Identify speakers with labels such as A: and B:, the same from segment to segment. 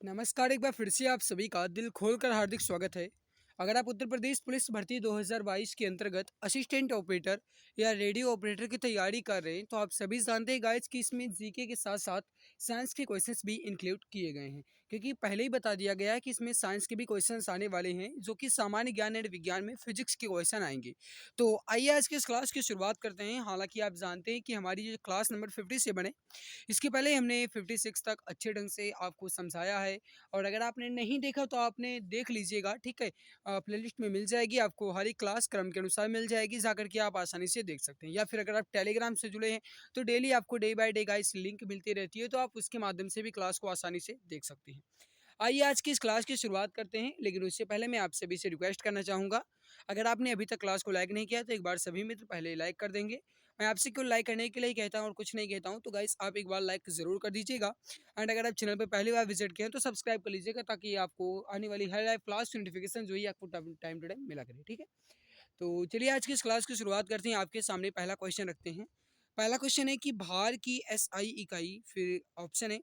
A: नमस्कार, एक बार फिर से आप सभी का दिल खोलकर हार्दिक स्वागत है। अगर आप उत्तर प्रदेश पुलिस भर्ती 2022 के अंतर्गत असिस्टेंट ऑपरेटर या रेडियो ऑपरेटर की तैयारी कर रहे हैं, तो आप सभी जानते हैं गाइस कि इसमें जीके के साथ साथ साइंस के क्वेश्चंस भी इंक्लूड किए गए हैं। क्योंकि पहले ही बता दिया गया है कि इसमें साइंस के भी क्वेश्चंस आने वाले हैं, जो कि सामान्य ज्ञान एंड विज्ञान में फिजिक्स के क्वेश्चन आएंगे। तो आइए आज की इस क्लास की शुरुआत करते हैं। हालांकि आप जानते हैं कि हमारी जो क्लास नंबर 57 है, इसके पहले हमने 56 तक अच्छे ढंग से आपको समझाया है। और अगर आपने नहीं देखा तो आपने देख लीजिएगा, ठीक है। प्लेलिस्ट में मिल जाएगी, आपको हर एक क्लास क्रम के अनुसार मिल जाएगी, जाकर के आप आसानी से देख सकते हैं। या फिर अगर आप टेलीग्राम से जुड़े हैं तो डेली आपको day by day guys link मिलती रहती है, तो आप उसके माध्यम से भी क्लास को आसानी से देख सकते हैं। आइए आज की इस क्लास की शुरुआत करते हैं, लेकिन उससे पहले मैं आप सभी से रिक्वेस्ट करना चाहूँगा, अगर आपने अभी तक क्लास को लाइक नहीं किया तो एक बार सभी मित्र पहले लाइक कर देंगे। मैं आपसे क्यों लाइक करने के लिए ही कहता हूँ और कुछ नहीं कहता हूँ, तो गाइस आप एक बार लाइक ज़रूर कर दीजिएगा। एंड अगर आप चैनल पर पहली बार विजिट किए हैं तो सब्सक्राइब कर लीजिएगा, ताकि आपको आने वाली हर लाइव क्लास नोटिफिकेशन जो है आपको टाइम टू टाइम मिला करे, ठीक है। तो चलिए आज की इस क्लास की शुरुआत करते हैं। आपके सामने पहला क्वेश्चन रखते हैं। पहला क्वेश्चन है कि भार की एसआई इकाई, फिर ऑप्शन है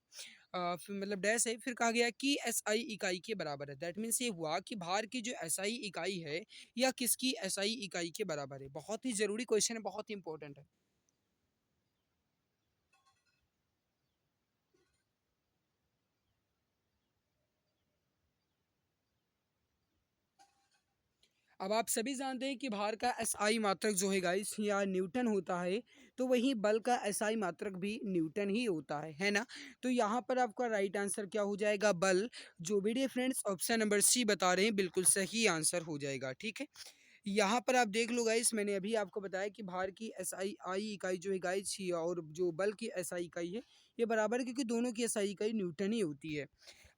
A: फिर मतलब डैश है, फिर कहा गया कि एसआई इकाई के बराबर है। दैट मीन्स ये हुआ कि भार की जो एसआई इकाई है या किसकी एसआई इकाई के बराबर है। बहुत ही जरूरी क्वेश्चन है, बहुत ही इंपॉर्टेंट है। अब आप सभी जानते हैं कि भार का एसआई मात्रक जो है गाइस या न्यूटन होता है, तो वहीं बल का एसआई मात्रक भी न्यूटन ही होता है ना। तो यहाँ पर आपका राइट आंसर क्या हो जाएगा? बल। जो भी dear friends option number C बता रहे हैं, बिल्कुल सही आंसर हो जाएगा, ठीक है। यहाँ पर आप देख लो गाइस, मैंने अभी आपको बताया कि भार की एसआई आई इकाई जो है गाइस ही, और जो बल की एसआई इकाई है ये बराबर है, क्योंकि दोनों की एसआई इकाई न्यूटन ही होती है।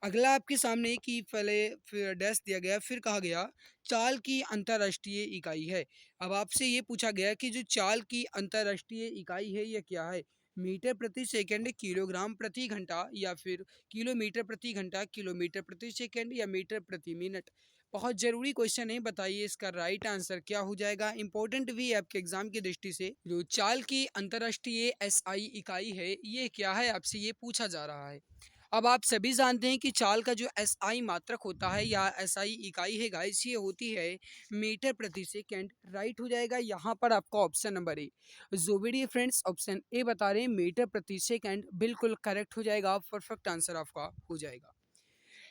A: अगला आपके सामने कि पहले फिर डैश दिया गया, फिर कहा गया चाल की अंतर्राष्ट्रीय इकाई है। अब आपसे ये पूछा गया कि जो चाल की अंतर्राष्ट्रीय इकाई है ये क्या है? मीटर प्रति सेकंड, किलोग्राम प्रति घंटा, या फिर किलोमीटर प्रति घंटा, किलोमीटर प्रति सेकंड, या मीटर प्रति मिनट। बहुत जरूरी क्वेश्चन है, बताइए इसका राइट आंसर क्या हो जाएगा। इंपॉर्टेंट भी है आपके एग्जाम की दृष्टि से। जो चाल की अंतर्राष्ट्रीय एसआई इकाई है ये क्या है, आपसे ये पूछा जा रहा है। अब आप सभी जानते हैं कि चाल का जो एसआई मात्रक होता है या एसआई इकाई है गाइस, ये होती है मीटर प्रति सेकंड। राइट हो जाएगा यहाँ पर आपका ऑप्शन नंबर ए। जो भी फ्रेंड्स ऑप्शन ए बता रहे हैं मीटर प्रति सेकंड, बिल्कुल करेक्ट हो जाएगा, परफेक्ट आंसर आपका हो जाएगा।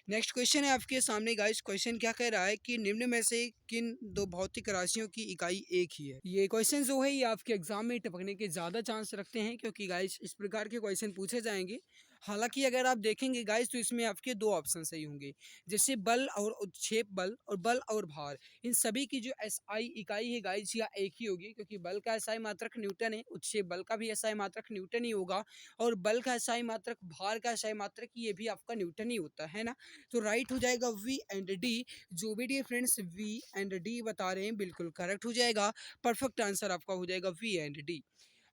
A: नेक्स्ट क्वेश्चन है आपके सामने गाइस। क्वेश्चन क्या कह रहा है कि निम्न में से किन दो भौतिक राशियों की इकाई एक ही है? ये क्वेश्चन जो है ये आपके एग्जाम में टपकने के ज़्यादा चांस रखते हैं, क्योंकि गाइस इस प्रकार के क्वेश्चन पूछे जाएंगे। हालांकि अगर आप देखेंगे गाइस तो इसमें आपके दो ऑप्शन सही होंगे, जैसे बल और उत्क्षेप बल और बल और भार। इन सभी की जो एसआई इकाई है गाइस या एक ही होगी, क्योंकि बल का एसआई मात्रक न्यूटन है, उत्क्षेप बल का भी एसआई मात्रक न्यूटन ही होगा, और बल का एसआई मात्रक, भार का एसआई मात्रक ये भी आपका न्यूटन ही होता है ना। तो राइट हो जाएगा वी एंड डी। जो भी D friends B and D बता रहे हैं बिल्कुल करेक्ट हो जाएगा, परफेक्ट आंसर आपका हो जाएगा वी एंड डी।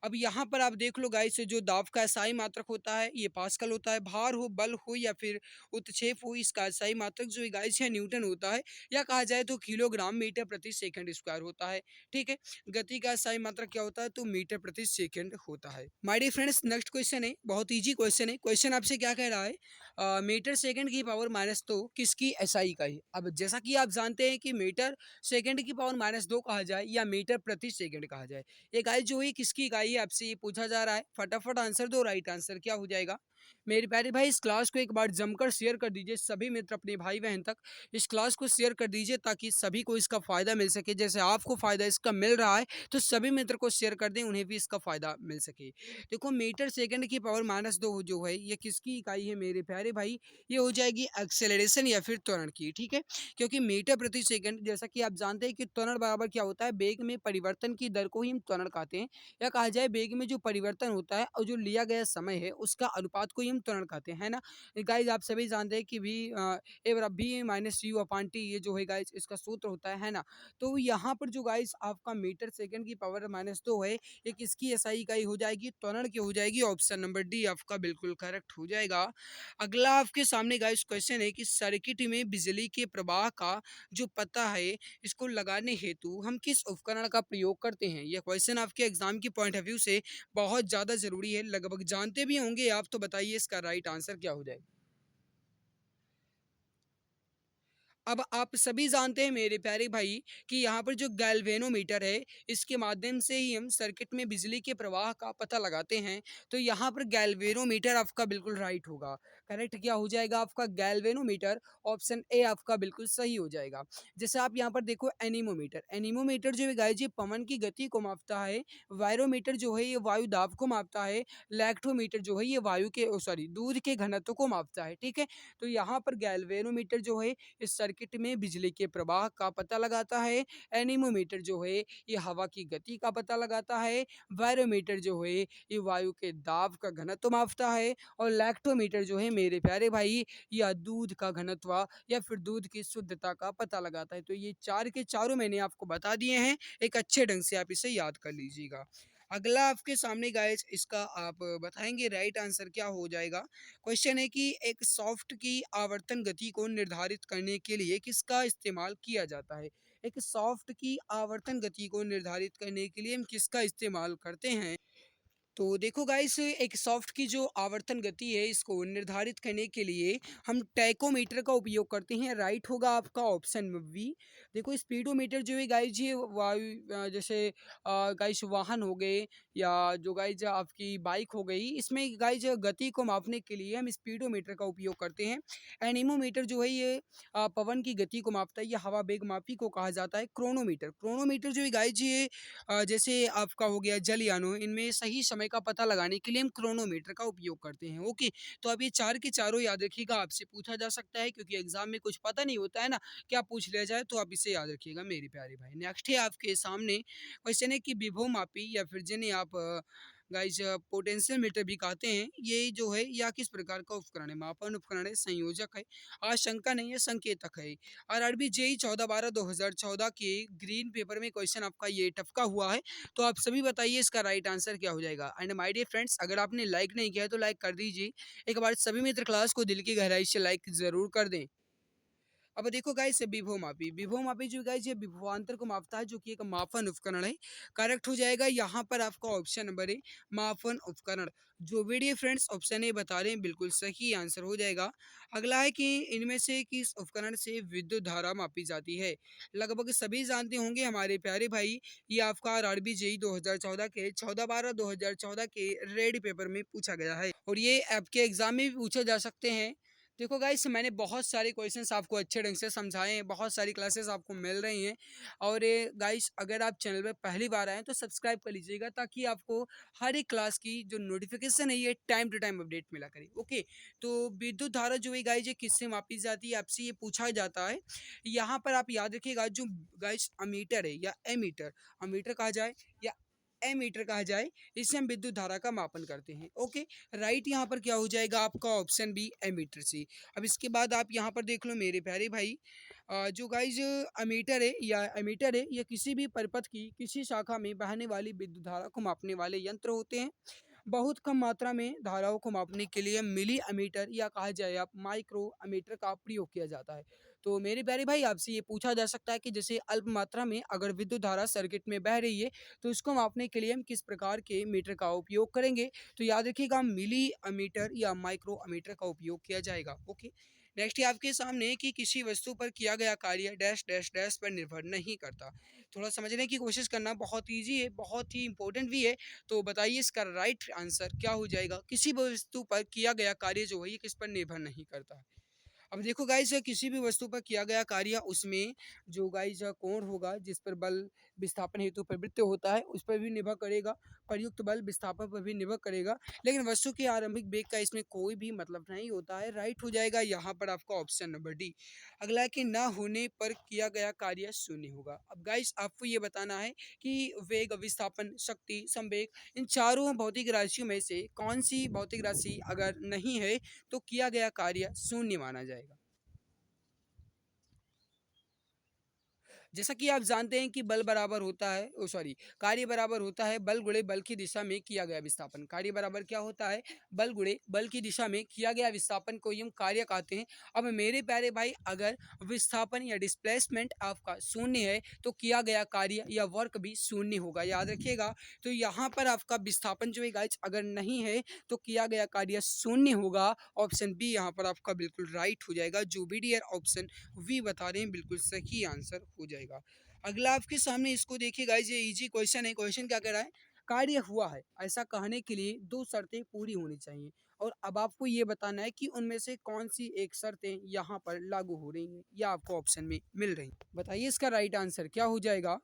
A: अब यहाँ पर आप देख लो गाइस, जो दाब का एसआई मात्रक होता है ये पास्कल होता है। भार हो, बल हो, या फिर उत्क्षेप हो, इसका एसआई मात्रक जो है गाइस है न्यूटन होता है, या कहा जाए तो किलोग्राम मीटर प्रति सेकंड स्क्वायर होता है, ठीक है। गति का एसआई मात्रक क्या होता है? तो मीटर प्रति सेकंड होता है। My dear friends next question है, बहुत ईजी क्वेश्चन है। क्वेश्चन आपसे क्या कह रहा है? मीटर सेकंड की पावर माइनस दो किसकी एसआई इकाई है? अब जैसा कि आप जानते हैं कि मीटर सेकंड की पावर माइनस दो कहा जाए या मीटर प्रति सेकंड कहा जाए, ये गाइस जो है किसकी इकाई है, आपसे ये पूछा जा रहा है। फटाफट आंसर दो, राइट आंसर क्या हो जाएगा? मेरे प्यारे भाई इस क्लास को एक बार जमकर शेयर कर दीजिए, सभी मित्र अपने भाई बहन तक इस क्लास को शेयर कर दीजिए, ताकि सभी को इसका फायदा मिल सके। जैसे आपको फायदा इसका मिल रहा है, तो सभी मित्र को शेयर कर दें, उन्हें भी इसका फायदा मिल सके। देखो मीटर सेकंड की पावर माइनस दो जो है ये किसकी इकाई है मेरे प्यारे भाई? ये हो जाएगी एक्सेलरेशन या फिर त्वरण की, ठीक है। क्योंकि मीटर प्रति सेकंड जैसा कि आप जानते हैं कि त्वरण बराबर क्या होता है? वेग में परिवर्तन की दर को ही हम त्वरण कहते हैं, या कहा जाए वेग में जो परिवर्तन होता है और जो लिया गया समय है उसका अनुपात को ही हम त्वरण कहते हैं, है ना। गाइज आप सभी जानते हैं कि ए बराबर B minus U upon T, ये जो है गाइज इसका सूत्र होता है ना। तो यहाँ पर जो गाइज आपका मीटर सेकंड की पावर माइनस दो है, ये किसकी एसआई इकाई हो जाएगी? त्वरण की हो जाएगी। ऑप्शन नंबर डी आपका बिल्कुल करेक्ट हो जाएगा। अगला आपके सामने गाइस क्वेश्चन है कि सर्किट में बिजली के प्रवाह का जो पता है, इसको लगाने हेतु हम किस उपकरण का प्रयोग करते हैं? यह क्वेश्चन आपके एग्जाम की पॉइंट ऑफ व्यू से बहुत ज़्यादा जरूरी है, लगभग जानते भी होंगे आप, तो बताइए इसका राइट आंसर क्या हो जाएगा? अब आप सभी जानते हैं मेरे प्यारे भाई कि यहाँ पर जो गैल्वेनोमीटर है, इसके माध्यम से ही हम सर्किट में बिजली के प्रवाह का पता लगाते हैं। तो यहाँ पर गैल्वेनोमीटर आपका बिल्कुल राइट होगा। करेक्ट क्या हो जाएगा आपका? गैल्वेनोमीटर। ऑप्शन ए आपका बिल्कुल सही हो जाएगा। जैसे आप यहाँ पर देखो एनीमोमीटर, एनीमोमीटर जो है गाइस ये पवन की गति को मापता है। वायरोमीटर जो है ये वायु दाब को मापता है। लैक्टोमीटर जो है ये वायु के सॉरी दूध के घनत्व को मापता है। ठीक है, तो यहाँ पर गैल्वेनोमीटर जो है इस सर्किट में बिजली के प्रवाह का पता लगाता है। एनीमोमीटर जो है ये हवा की गति का पता लगाता है। बैरोमीटर जो है ये वायु के दाब का घनत्व मापता है। और लैक्टोमीटर जो है मेरे प्यारे भाई यह दूध का घनत्व या फिर दूध की शुद्धता का पता लगाता है। तो ये चार के चारों मैंने आपको बता दिए हैं, एक अच्छे ढंग से आप इसे याद कर लीजिएगा। अगला आपके सामने गाइस, इसका आप बताएंगे राइट आंसर क्या हो जाएगा। क्वेश्चन है कि एक सॉफ्ट की आवर्तन गति को निर्धारित करने के लिए किसका इस्तेमाल किया जाता है? एक सॉफ्ट की आवर्तन गति को निर्धारित करने के लिए हम किसका इस्तेमाल करते हैं? तो देखो गाइस, एक सॉफ्ट की जो आवर्तन गति है इसको निर्धारित करने के लिए हम टैकोमीटर का उपयोग करते हैं। राइट होगा आपका ऑप्शन बी। देखो स्पीडोमीटर जो है गाइस ये वायु जैसे गाइस वाहन हो गए या जो गाइस आपकी बाइक हो गई, इसमें गाइस गति को मापने के लिए हम स्पीडोमीटर का उपयोग करते हैं। एनीमोमीटर जो है ये पवन की गति को मापता है, या हवा वेग मापी को कहा जाता है। क्रोनोमीटर, क्रोनोमीटर जो है गाइस ये जैसे आपका हो गया जलयानों, इनमें सही समय का पता लगाने के लिए हम क्रोनोमीटर का उपयोग करते हैं। ओके, तो अब ये चार के चारों याद रखिएगा, आपसे पूछा जा सकता है क्योंकि एग्जाम में कुछ पता नहीं होता है ना, क्या पूछ लिया जाए, तो आप इसे याद रखिएगा मेरे प्यारे भाई। नेक्स्ट है आपके सामने क्वेश्चन है कि विभव मापी या फिर जिन्हें आप गाइस पोटेंशियल मीटर भी कहते हैं, ये जो है या किस प्रकार का उपकरण है? मापन उपकरण है, संयोजक है, आशंका नहीं है, संकेतक है। आरआरबी जेई 14/12/2014 के ग्रीन पेपर में क्वेश्चन आपका ये टपका हुआ है। तो आप सभी बताइए इसका राइट आंसर क्या हो जाएगा। एंड माय डियर फ्रेंड्स, अगर आपने लाइक नहीं किया है तो लाइक कर दीजिए। एक बार सभी मित्र क्लास को दिल की गहराई से लाइक जरूर कर दें। अब देखो गाइस, विभव मापी, विभव मापी जो गाइस ये विभवांतर को मापता है, जो कि एक मापन उपकरण है। करेक्ट हो जाएगा यहाँ पर आपका ऑप्शन नंबर है, मापन उपकरण। जो वीडियो फ्रेंड्स ऑप्शन ए बता रहे हैं बिल्कुल सही आंसर हो जाएगा। अगला है कि इनमें से किस उपकरण से विद्युत धारा मापी जाती है? लगभग सभी जानते होंगे हमारे प्यारे भाई, ये आपका आरआरबी जेई 2014 के 14/12/2014 के रेड पेपर में पूछा गया है, और ये आपके एग्जाम में भी पूछे जा सकते हैं। देखो गाइस, मैंने बहुत सारे क्वेश्चंस आपको अच्छे ढंग से समझाए हैं, बहुत सारी क्लासेस आपको मिल रही हैं। और गाइस, अगर आप चैनल पे पहली बार आए हैं तो सब्सक्राइब कर लीजिएगा, ताकि आपको हर एक क्लास की जो नोटिफिकेशन है ये टाइम टू टाइम अपडेट मिला करे। ओके, तो विद्युत धारा जो है गाइस ये किससे मापी जाती है, आपसे ये पूछा जाता है। यहाँ पर आप याद रखिएगा, जो गाइस अमीटर है या एमीटर, अमीटर कहा जाए या एमीटर कहा जाए, इससे हम विद्युत धारा का मापन करते हैं। ओके, राइट यहाँ पर क्या हो जाएगा आपका ऑप्शन बी, एमीटर से। अब इसके बाद आप यहाँ पर देख लो मेरे प्यारे भाई, जो गाइज अमीटर है या एमीटर है, यह किसी भी परिपथ की किसी शाखा में बहने वाली विद्युत धारा को मापने वाले यंत्र होते हैं। बहुत कम मात्रा में धाराओं को मापने के लिए मिली अमीटर या कहा जाए आप माइक्रो अमीटर का प्रयोग किया जाता है। तो मेरे प्यारे भाई, आपसे ये पूछा जा सकता है कि जैसे अल्प मात्रा में अगर विद्युत धारा सर्किट में बह रही है, तो इसको मापने के लिए हम किस प्रकार के मीटर का उपयोग करेंगे? तो याद रखिएगा, मिली अमीटर या माइक्रो अमीटर का उपयोग किया जाएगा। ओके, नेक्स्ट है आपके सामने कि किसी वस्तु पर किया गया कार्य डैश डैश डैश पर निर्भर नहीं करता। थोड़ा समझने की कोशिश करना, बहुत ईजी है, बहुत ही इंपॉर्टेंट भी है। तो बताइए इसका राइट आंसर क्या हो जाएगा। किसी भी वस्तु पर किया गया कार्य जो है ये किस पर निर्भर नहीं करता। अब देखो गाइस, किसी भी वस्तु पर किया गया कार्य, उसमें जो गाइस कोण होगा जिस पर बल विस्थापन हेतु प्रवृत्त होता है, उस पर भी निर्भर करेगा। प्रयुक्त बल विस्थापन पर भी निर्भर करेगा, लेकिन वस्तु के आरंभिक वेग का इसमें कोई भी मतलब नहीं होता है। राइट हो जाएगा यहाँ पर आपका ऑप्शन नंबर डी। अगला है कि न होने पर किया गया कार्य शून्य होगा। अब गाइस, आपको ये बताना है कि वेग, विस्थापन, शक्ति, संवेग, इन चारों भौतिक राशियों में से कौन सी भौतिक राशि अगर नहीं है तो किया गया कार्य शून्य माना जाएगा। जैसा कि आप जानते हैं कि बल बराबर होता है, ओ सॉरी, कार्य बराबर होता है बल गुणे बल की दिशा में किया गया विस्थापन। कार्य बराबर क्या होता है? बल गुणे बल की दिशा में किया गया विस्थापन को ही हम कार्य कहते हैं। अब मेरे प्यारे भाई, अगर विस्थापन या डिस्प्लेसमेंट आपका शून्य है तो किया गया कार्य या वर्क भी शून्य होगा, याद रखिएगा। तो यहाँ पर आपका विस्थापन जो है गाइस अगर नहीं है तो किया गया कार्य शून्य होगा। ऑप्शन बी यहाँ पर आपका बिल्कुल राइट हो जाएगा। जो भी डियर ऑप्शन वी बता रहे हैं बिल्कुल सही आंसर हो जाएगा। अगला आपके सामने इसको देखिए गाइस, ये इजी क्वेश्चन है। क्वेश्चन क्या कह रहा है? कार्य हुआ है ऐसा कहने के लिए दो शर्तें पूरी होनी चाहिए, और अब आपको ये बताना है कि उनमें से कौन सी एक शर्तें यहाँ पर लागू हो रही हैं या आपको ऑप्शन में मिल रही हैं। बताइए इसका राइट आंसर क्या हो जाएगा।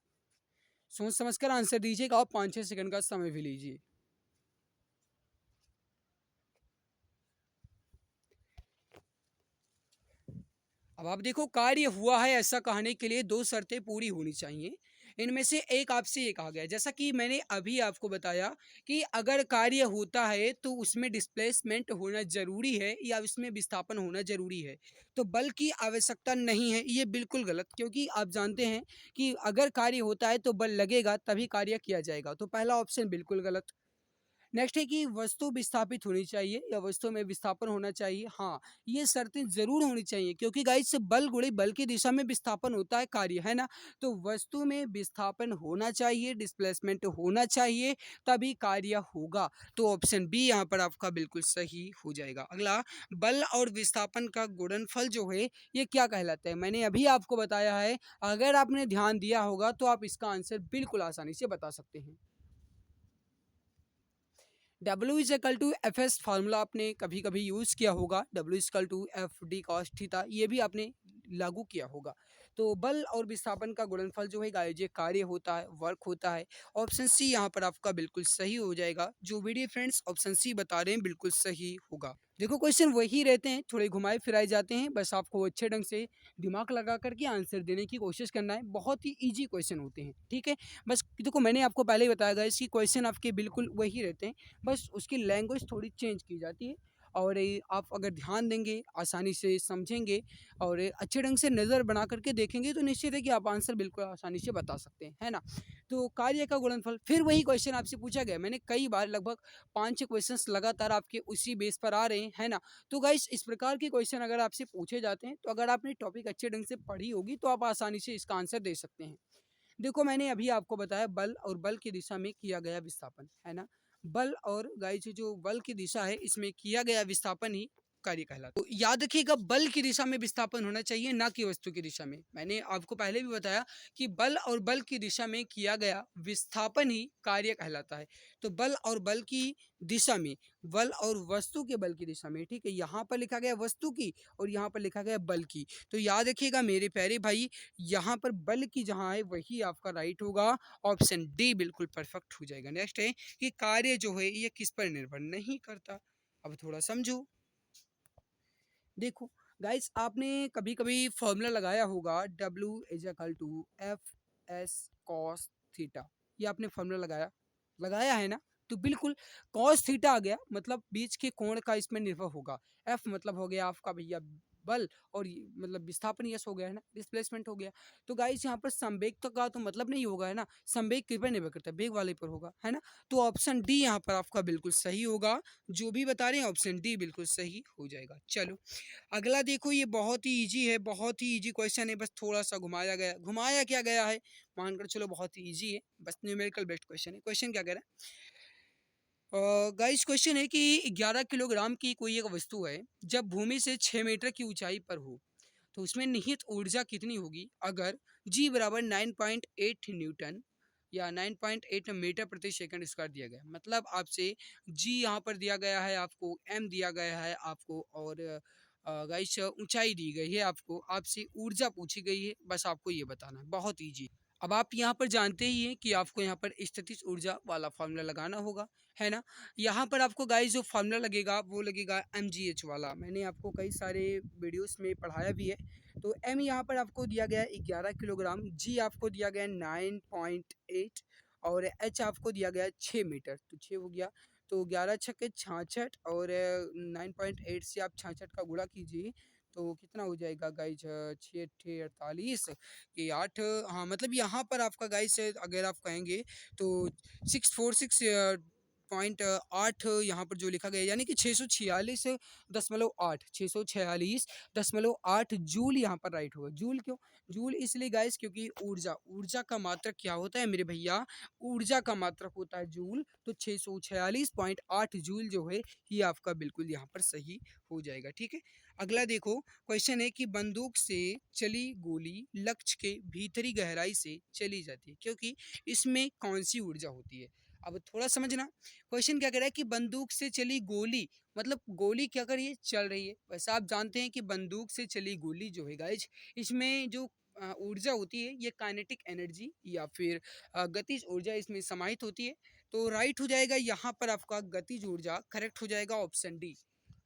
A: सोच समझकर आंसर दीजिएगा और 5-6 सेकंड का समय भी लीजिए। अब आप देखो, कार्य हुआ है ऐसा कहने के लिए दो शर्तें पूरी होनी चाहिए। इनमें से एक आपसे ये कहा गया है, जैसा कि मैंने अभी आपको बताया कि अगर कार्य होता है तो उसमें डिस्प्लेसमेंट होना जरूरी है या उसमें विस्थापन होना जरूरी है। तो बल की आवश्यकता नहीं है, ये बिल्कुल गलत, क्योंकि आप जानते हैं कि अगर कार्य होता है तो बल लगेगा तभी कार्य किया जाएगा। तो पहला ऑप्शन बिल्कुल गलत। नेक्स्ट है कि वस्तु विस्थापित होनी चाहिए या वस्तु में विस्थापन होना चाहिए। हाँ, ये शर्तें जरूर होनी चाहिए, क्योंकि गाइस बल गुणे बल की दिशा में विस्थापन होता है कार्य, है ना। तो वस्तु में विस्थापन होना चाहिए, डिस्प्लेसमेंट होना चाहिए, तभी कार्य होगा। तो ऑप्शन बी यहाँ पर आपका बिल्कुल सही हो जाएगा। अगला, बल और विस्थापन का गुणनफल जो है ये क्या कहलाता है? मैंने अभी आपको बताया है, अगर आपने ध्यान दिया होगा तो आप इसका आंसर बिल्कुल आसानी से बता सकते हैं। W is equal to F S formula आपने कभी कभी यूज किया होगा। W is equal to F D cos theta, ये भी आपने लागू किया होगा। तो बल और विस्थापन का गुणनफल जो है गाइस ये कार्य होता है, वर्क होता है। ऑप्शन सी यहाँ पर आपका बिल्कुल सही हो जाएगा। जो वीडियो फ्रेंड्स ऑप्शन सी बता रहे हैं बिल्कुल सही होगा। देखो, क्वेश्चन वही रहते हैं, थोड़े घुमाए फिराए जाते हैं, बस आपको अच्छे ढंग से दिमाग लगा करके आंसर देने की कोशिश करना है। बहुत ही इजी क्वेश्चन होते हैं, ठीक है। बस देखो, मैंने आपको पहले ही बताया गया कि क्वेश्चन आपके बिल्कुल वही रहते हैं, बस उसकी लैंग्वेज थोड़ी चेंज की जाती है। और आप अगर ध्यान देंगे, आसानी से समझेंगे और अच्छे ढंग से नज़र बना करके देखेंगे तो निश्चित है कि आप आंसर बिल्कुल आसानी से बता सकते हैं, है ना। तो कार्य का गुणनफल, फिर वही क्वेश्चन आपसे पूछा गया। मैंने कई बार लगभग 5-6 क्वेश्चंस लगातार आपके उसी बेस पर आ रहे हैं, है ना। तो गाइस इस प्रकार के क्वेश्चन अगर आपसे पूछे जाते हैं तो अगर आपने टॉपिक अच्छे ढंग से पढ़ी होगी तो आप आसानी से इसका आंसर दे सकते हैं। देखो, मैंने अभी आपको बताया बल और बल की दिशा में किया गया विस्थापन, है ना। बल और गाइस जो बल की दिशा है इसमें किया गया विस्थापन ही कार्य कहलाता है। तो याद रखिएगा, बल की दिशा में विस्थापन होना चाहिए, ना कि वस्तु की दिशा में। मैंने आपको पहले भी बताया कि बल और बल की दिशा में किया गया विस्थापन ही कार्य कहलाता है। तो बल और बल की दिशा में, बल और वस्तु के बल की दिशा में, ठीक है। यहाँ पर लिखा गया वस्तु की और यहाँ पर लिखा गया बल की। तो याद रखिएगा मेरे प्यारे भाई, यहाँ पर बल की जहाँ है वही आपका राइट होगा। ऑप्शन डी बिल्कुल परफेक्ट हो जाएगा। नेक्स्ट है कि कार्य जो है ये किस पर निर्भर नहीं करता। अब थोड़ा समझो। देखो गाइस, आपने कभी कभी फॉर्मूला लगाया होगा, W is equal to F S cos theta. ये आपने फॉर्मूला लगाया लगाया है ना। तो बिल्कुल कॉस थीटा आ गया, मतलब बीच के कोण का इसमें निर्भर होगा। एफ मतलब हो गया आपका भैया बल, और मतलब विस्थापन यस हो गया है ना, डिस्प्लेसमेंट हो गया। तो गाइस यहाँ पर संवेग तो का तो मतलब नहीं होगा, है ना। संवेग किस पर निर्भर करता है? वेग वाले पर होगा, है ना। तो ऑप्शन डी यहाँ पर आपका बिल्कुल सही होगा। जो भी बता रहे हैं ऑप्शन डी बिल्कुल सही हो जाएगा। चलो अगला देखो, ये बहुत ही इजी है, बहुत ही इजी क्वेश्चन है, बस थोड़ा सा घुमाया क्या गया है, मानकर चलो बहुत ही इजी है, बस न्यूमेरिकल बेस्ड क्वेश्चन है। क्वेश्चन क्या कह रहा है? गाइस क्वेश्चन है कि 11 किलोग्राम की कोई एक वस्तु है, जब भूमि से 6 मीटर की ऊंचाई पर हो तो उसमें निहित ऊर्जा कितनी होगी अगर जी बराबर 9.8 न्यूटन या 9.8 मीटर प्रति सेकंड स्क्वायर दिया गया। मतलब आपसे जी यहाँ पर दिया गया है, आपको एम दिया गया है आपको, और गाइस ऊंचाई दी गई है आपको, आपसे ऊर्जा पूछी गई है, बस आपको ये बताना है, बहुत ईजी। अब आप यहाँ पर जानते ही हैं कि आपको यहाँ पर स्थितिज ऊर्जा वाला फॉर्मूला लगाना होगा, है ना। यहाँ पर आपको गाइस जो फॉर्मूला लगेगा वो लगेगा mgh वाला। मैंने आपको कई सारे वीडियोस में पढ़ाया भी है। तो m यहाँ पर आपको दिया गया है 11 किलोग्राम, g आपको दिया गया है 9.8 और h आपको दिया गया है 6 मीटर। तो 6 हो गया, तो 11 छक्के 66 और 9.8 से आप 66 का गुणा कीजिए तो कितना हो जाएगा गाइज, 6 6 48 ये 8, हाँ मतलब यहाँ पर आपका गाइज अगर आप कहेंगे तो 646.8 यहाँ पर जो लिखा गया है, यानी कि 646.8, 646.8 जूल यहाँ पर राइट होगा। जूल क्यों? जूल इसलिए गाइस क्योंकि ऊर्जा, ऊर्जा का मात्रक क्या होता है मेरे भैया? ऊर्जा का मात्रक होता है जूल। तो 646.8 जूल जो है ये आपका बिल्कुल यहाँ पर सही हो जाएगा। ठीक है, अगला देखो क्वेश्चन है कि बंदूक से चली गोली लक्ष्य के भीतरी गहराई से चली जाती है, क्योंकि इसमें कौन सी ऊर्जा होती है? अब थोड़ा समझना, क्वेश्चन क्या कह रहा है कि बंदूक से चली गोली, मतलब गोली क्या कर रही है? चल रही है। वैसे आप जानते हैं कि बंदूक से चली गोली जो है गाइज, इसमें जो ऊर्जा होती है ये काइनेटिक एनर्जी या फिर गतिज ऊर्जा इसमें समाहित होती है। तो राइट हो जाएगा यहाँ पर आपका गतिज ऊर्जा, करेक्ट हो जाएगा ऑप्शन डी।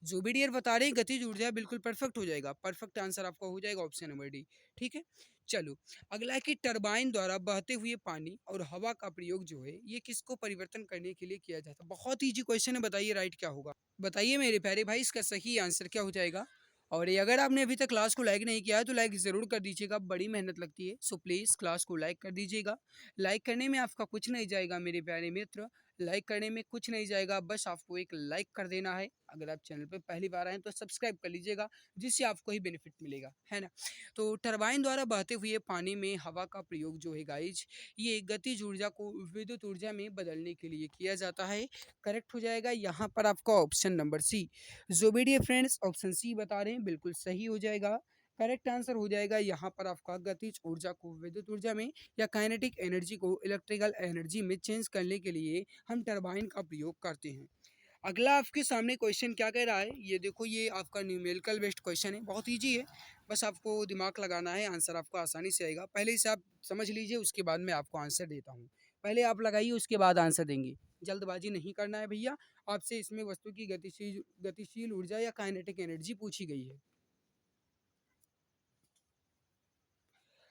A: जो भी डियर बता रहे हैं गतिज ऊर्जा बिल्कुल परफेक्ट हो जाएगा, परफेक्ट आंसर आपका हो जाएगा ऑप्शन नंबर डी। ठीक है, चलो अगला है कि टरबाइन द्वारा बहते हुए पानी और हवा का प्रयोग जो है ये किसको परिवर्तन करने के लिए किया जाता है? बहुत ईजी क्वेश्चन है, बताइए राइट क्या होगा? बताइए मेरे प्यारे भाई, इसका सही आंसर क्या हो जाएगा? और ये अगर आपने अभी तक क्लास को लाइक नहीं किया है तो लाइक ज़रूर कर दीजिएगा, बड़ी मेहनत लगती है। सो प्लीज़ क्लास को लाइक कर दीजिएगा। लाइक करने में आपका कुछ नहीं जाएगा मेरे प्यारे मित्र, लाइक करने में कुछ नहीं जाएगा, बस आपको एक लाइक कर देना है। अगर आप चैनल पे पहली बार आए तो सब्सक्राइब कर लीजिएगा, जिससे आपको ही बेनिफिट मिलेगा, है ना। तो टरबाइन द्वारा बहते हुए पानी में हवा का प्रयोग जो है गाइज, ये गतिज ऊर्जा को विद्युत ऊर्जा में बदलने के लिए किया जाता है। करेक्ट हो जाएगा यहाँ पर आपका ऑप्शन नंबर सी। जो भी डियर फ्रेंड्स ऑप्शन सी बता रहे हैं बिल्कुल सही हो जाएगा। करेक्ट आंसर हो जाएगा यहाँ पर आपका गतिज ऊर्जा को विद्युत ऊर्जा में या काइनेटिक एनर्जी को इलेक्ट्रिकल एनर्जी में चेंज करने के लिए हम टरबाइन का प्रयोग करते हैं। अगला आपके सामने क्वेश्चन क्या कह रहा है, ये देखो, ये आपका न्यूमेरिकल बेस्ड क्वेश्चन है, बहुत इजी है। बस आपको दिमाग लगाना है, आंसर आपको आसानी से आएगा। पहले इसे आप समझ लीजिए, उसके बाद मैं आपको आंसर देता हूँ। पहले आप लगाइए, उसके बाद आंसर देंगे। जल्दबाजी नहीं करना है भैया। आपसे इसमें वस्तु की गतिशील गतिशील ऊर्जा या काइनेटिक एनर्जी पूछी गई है।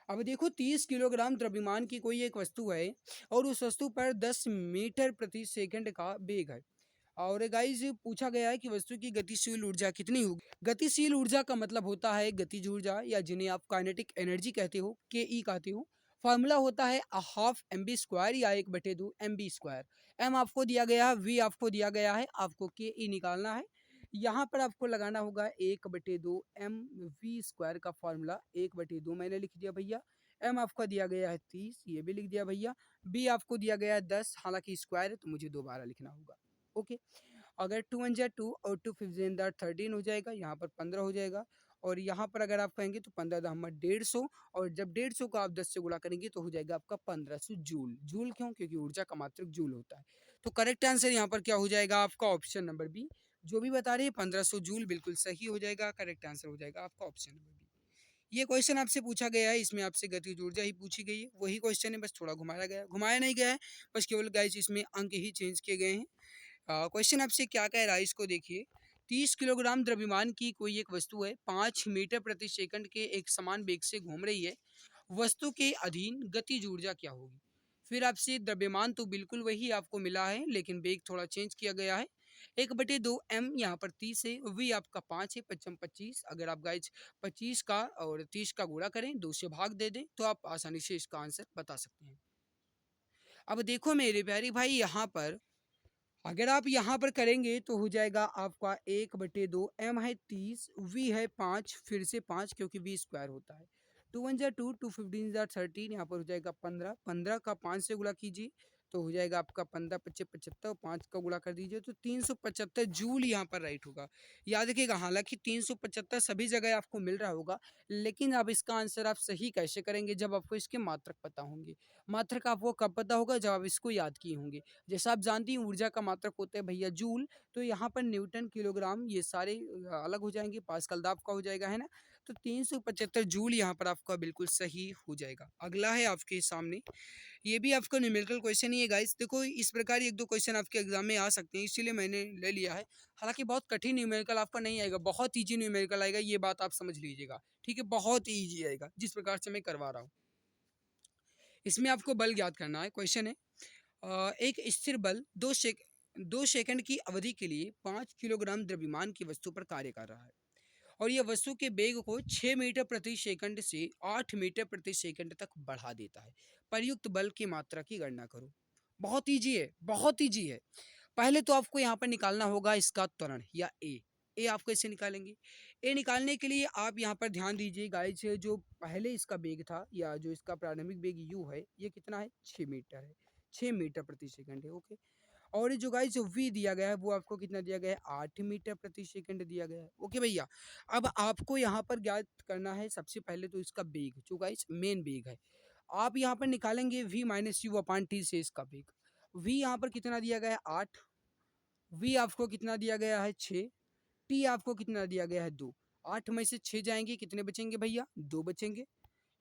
A: अब देखो 30 किलोग्राम द्रव्यमान की कोई एक वस्तु है और उस वस्तु पर 10 मीटर प्रति सेकंड का वेग है। और गाइस पूछा गया है कि वस्तु की गतिशील ऊर्जा कितनी होगी। गतिशील ऊर्जा का मतलब होता है गतिज ऊर्जा, या जिन्हें आप काइनेटिक एनर्जी कहते हो, के ई कहते हो। फॉर्मूला होता है हाफ एम बी स्क्वायर या 1/2 एम बी स्क्वायर। एम आपको दिया गया है, वी आपको दिया गया है, आपको के ई निकालना है। यहाँ पर आपको लगाना होगा 1/2 एम वी स्क्वायर का फॉर्मूला, 1/2 मैंने लिख दिया भैया। एम आपका दिया गया है 30, ये भी लिख दिया भैया। बी आपको दिया गया है 10, हालांकि स्क्वायर है तो मुझे दोबारा लिखना होगा। ओके, अगर 2 1 जा 2 और 2 5 जा 13 हो जाएगा, यहाँ पर 15 हो जाएगा। और यहाँ पर अगर आप कहेंगे तो 15 दहम 150, और जब 150 को आप 10 से गुणा करेंगे तो हो जाएगा आपका 1500 जूल। जूल क्यों? क्योंकि ऊर्जा का मात्रक जूल होता है। तो करेक्ट आंसर यहाँ पर क्या हो जाएगा आपका? Option number B. जो भी बता रहे हैं 1500 जूल बिल्कुल सही हो जाएगा। करेक्ट आंसर हो जाएगा आपका ऑप्शन नंबर बी। ये क्वेश्चन आपसे पूछा गया है, इसमें आपसे गतिज ऊर्जा ही पूछी गई है, वही क्वेश्चन है, बस थोड़ा घुमाया गया, घुमाया नहीं गया है, बस केवल गाइस इसमें अंक ही चेंज किए गए हैं। क्वेश्चन आपसे क्या कह रहा है इसको देखिए। 30 किलोग्राम द्रव्यमान की कोई एक वस्तु है, 5 मीटर प्रति सेकंड के एक समान वेग से घूम रही है। वस्तु के अधीन गतिज ऊर्जा क्या होगी? फिर आपसे द्रव्यमान तो बिल्कुल वही आपको मिला है, लेकिन वेग थोड़ा चेंज किया गया है। 1/2 एम यहाँ पर 30 है, वी आपका 5 है, 55 25। अगर आप गाइज 25 का और 30 का गुणा करें, 2 से भाग दे दें तो आप आसानी से इसका आंसर बता सकते हैं। अब देखो मेरे प्यारे भाई, यहाँ पर अगर आप यहाँ पर करेंगे तो हो जाएगा आपका 1/2 एम है 30, वी है 5, फिर से 5 क्योंकि वी स्क्वायर होता है। 2 1 जा 2, 2 15 जा 13, यहाँ पर हो जाएगा 15, 15 का 5 से गुणा कीजिए तो हो जाएगा आपका 15 25 75, 5 का गुणा कर दीजिए तो 375 जूल यहाँ पर राइट होगा। याद रखिएगा, हालांकि 375 सभी जगह आपको मिल रहा होगा, लेकिन अब इसका आंसर आप सही कैसे करेंगे जब आपको इसके मात्रक पता होंगे। मात्रक आपको कब पता होगा? जब आप इसको याद किए होंगे। जैसा आप जानती हैं ऊर्जा का मात्रक होता है भैया जूल, तो यहाँ पर न्यूटन, किलोग्राम ये सारे अलग हो जाएंगे, पास्कल दाब का हो जाएगा, है ना। तो 375 जूल यहाँ पर आपका बिल्कुल सही हो जाएगा। अगला है आपके सामने, ये भी आपका न्यूमेरिकल क्वेश्चन ही है गाइस। देखो इस प्रकार एक दो क्वेश्चन आपके एग्जाम में आ सकते हैं, इसीलिए मैंने ले लिया है। हालांकि बहुत कठिन न्यूमेरिकल आपका नहीं आएगा, बहुत ईजी न्यूमेरिकल आएगा, ये बात आप समझ लीजिएगा। ठीक है, बहुत ईजी आएगा जिस प्रकार से मैं करवा रहा हूँ। इसमें आपको बल ज्ञात करना है। क्वेश्चन है एक स्थिर बल 2 सेकंड की अवधि के लिए 5 किलोग्राम द्रव्यमान की वस्तु पर कार्य कर रहा है और ये वस्तु के वेग को 6 मीटर प्रति सेकंड से 8 मीटर प्रति सेकंड तक बढ़ा देता है। प्रयुक्त बल की मात्रा की गणना करो। बहुत ईजी है, बहुत ईजी है। पहले तो आपको यहाँ पर निकालना होगा इसका त्वरण या ए आप कैसे निकालेंगे? ए निकालने के लिए आप यहाँ पर ध्यान दीजिए गाइस, जो पहले इसका वेग था या जो इसका प्रारंभिक वेग यू है, ये कितना है? 6 मीटर है, 6 मीटर प्रति सेकंड है। ओके, और ये जो गाइस वी दिया गया है वो आपको कितना दिया गया है? 8 मीटर प्रति सेकंड दिया गया है। ओके भैया, अब आपको यहाँ पर ज्ञात करना है सबसे पहले तो इसका वेग, जो गाइस मेन वेग है। आप यहाँ पर निकालेंगे v minus U upon T से इसका वेग। v यहाँ पर कितना दिया गया है? 8। v आपको कितना दिया गया है? 6। t आपको कितना दिया गया है? 2। 8 में से 6 जाएंगे, कितने बचेंगे भैया? 2 बचेंगे।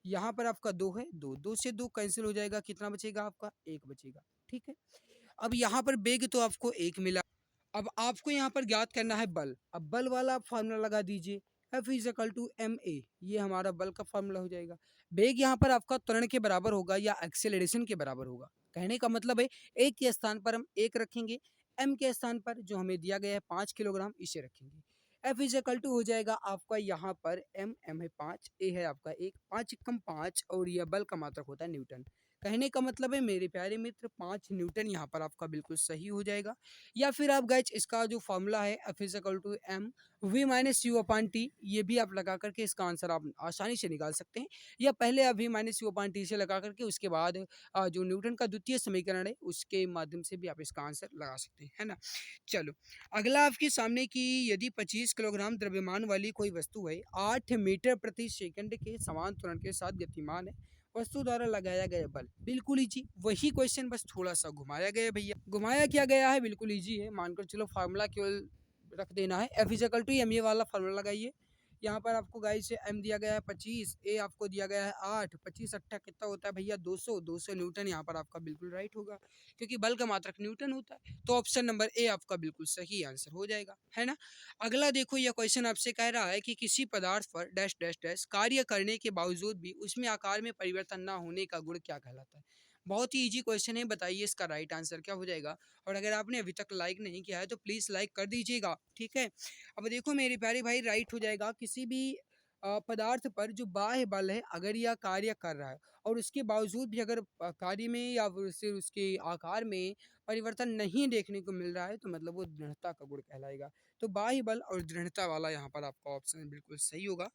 A: यहाँ पर आपका 2 है, 2 से 2 कैंसिल हो जाएगा, कितना बचेगा आपका? 1 बचेगा। ठीक है, अब यहाँ पर वेग तो आपको 1 मिला। अब आपको यहाँ पर ज्ञात करना है बल। अब बल वाला आप फार्मूला लगा दीजिए, F is equal to M A, ये हमारा बल का फार्मूला हो जाएगा। वेग यहाँ पर आपका त्वरण के बराबर होगा या एक्सेलरेशन के बराबर होगा। कहने का मतलब है ए के स्थान पर हम 1 रखेंगे, एम के स्थान पर जो हमें दिया गया है 5 किलोग्राम, इसे रखेंगे। F इज इक्वल टू हो जाएगा आपका यहाँ पर एम है 5, ए है आपका 1, 5 कम 5, और यह बल का मात्रक होता है न्यूटन। कहने का मतलब है मेरे प्यारे मित्र 5 न्यूटन यहाँ पर आपका बिल्कुल सही हो जाएगा। या फिर आप गाइज इसका जो फॉर्मूला है F is equal to M V minus U upon T, ये भी आप लगा करके इसका आंसर आप आसानी से निकाल सकते हैं। या पहले आप V minus U upon T से लगा करके उसके बाद जो न्यूटन का द्वितीय समीकरण है उसके माध्यम से भी आप इसका आंसर लगा सकते हैं, है ना। चलो, अगला आपके सामने कि यदि 25 किलोग्राम द्रव्यमान वाली कोई वस्तु है 8 मीटर प्रति सेकंड के समान त्वरण के साथ गतिमान है, वस्तु द्वारा लगाया गया बल। बिल्कुल इजी, वही क्वेश्चन बस थोड़ा सा घुमाया गया भैया। घुमाया क्या गया है? बिल्कुल इजी है, मानकर चलो फार्मूला केवल रख देना है। F is equal to M, ये वाला फार्मूला लगाइए। यहाँ पर आपको गाइस से एम दिया गया है 25, ए आपको दिया गया है 8, 25 अट्ठा कितना होता है भैया? 200। 200 न्यूटन यहाँ पर आपका बिल्कुल राइट होगा, क्योंकि बल का मात्रक न्यूटन होता है। तो ऑप्शन नंबर ए आपका बिल्कुल सही आंसर हो जाएगा, है ना। अगला देखो, यह क्वेश्चन आपसे कह रहा है कि किसी पदार्थ पर डैश डैश डैश कार्य करने के बावजूद भी उसमें आकार में परिवर्तन ना होने का गुण क्या कहलाता है। बहुत ही इजी क्वेश्चन है, बताइए इसका राइट आंसर क्या हो जाएगा। और अगर आपने अभी तक लाइक नहीं किया है तो प्लीज़ लाइक कर दीजिएगा, ठीक है। अब देखो मेरे प्यारे भाई, राइट हो जाएगा किसी भी पदार्थ पर जो बाह्य बल है अगर यह कार्य कर रहा है और उसके बावजूद भी अगर कार्य में या फिर उसके आकार में परिवर्तन नहीं देखने को मिल रहा है तो मतलब वो दृढ़ता का गुण कहलाएगा। तो बाह्य बल और दृढ़ता वाला यहाँ पर आपका ऑप्शन बिल्कुल सही होगा।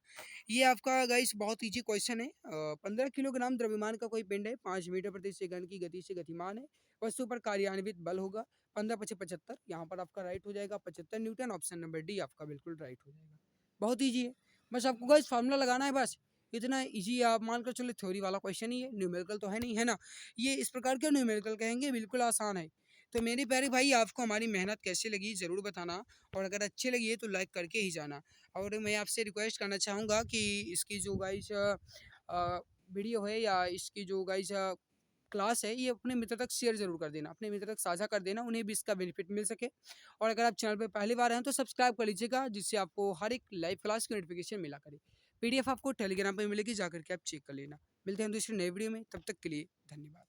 A: ये आपका गाइस बहुत इजी क्वेश्चन है। 15 किलोग्राम द्रव्यमान का कोई पिंड है, 5 मीटर प्रति सेकंड की गति से गतिमान है, वस्तु पर कार्यान्वित बल होगा 15 पचे 75, यहाँ पर आपका राइट हो जाएगा 75 न्यूटन। ऑप्शन नंबर डी आपका बिल्कुल राइट हो जाएगा। बहुत ईजी है, बस आपको गाइस फार्मूला लगाना है, बस इतना ईजी। आप मानकर चलो थ्योरी वाला क्वेश्चन ही है, न्यूमेरिकल तो है नहीं, है ना। ये इस प्रकार के न्यूमेरिकल कहेंगे, बिल्कुल आसान है। तो मेरे प्यारे भाई, आपको हमारी मेहनत कैसी लगी ज़रूर बताना, और अगर अच्छी लगी है तो लाइक करके ही जाना। और मैं आपसे रिक्वेस्ट करना चाहूँगा कि इसकी जो गाइस वीडियो है या इसकी जो गाइस क्लास है, ये अपने मित्र तक शेयर ज़रूर कर देना, अपने मित्र तक साझा कर देना, उन्हें भी इसका बेनिफिट मिल सके। और अगर आप चैनल पे पहली बार हैं तो सब्सक्राइब कर लीजिएगा, जिससे आपको हर एक लाइव क्लास की नोटिफिकेशन मिला करे। पीडीएफ आपको टेलीग्राम पे मिलेगी, जाकर के आप चेक कर लेना। मिलते हैं दूसरी नई वीडियो में, तब तक के लिए धन्यवाद।